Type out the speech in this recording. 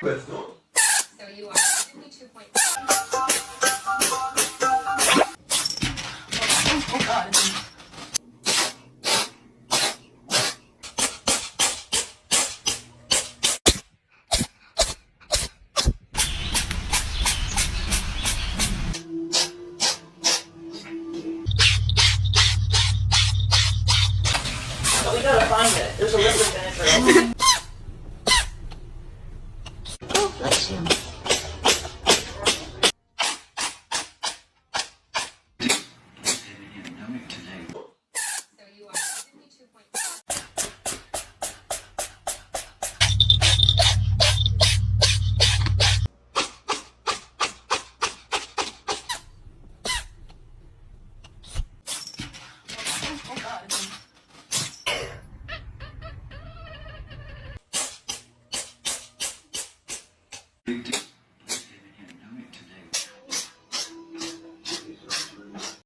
Questo? So you are 52 point. Oh God. But we gotta find it. There's a liquid vinegar. Oh, bless you. So you are 52 point. Oh God.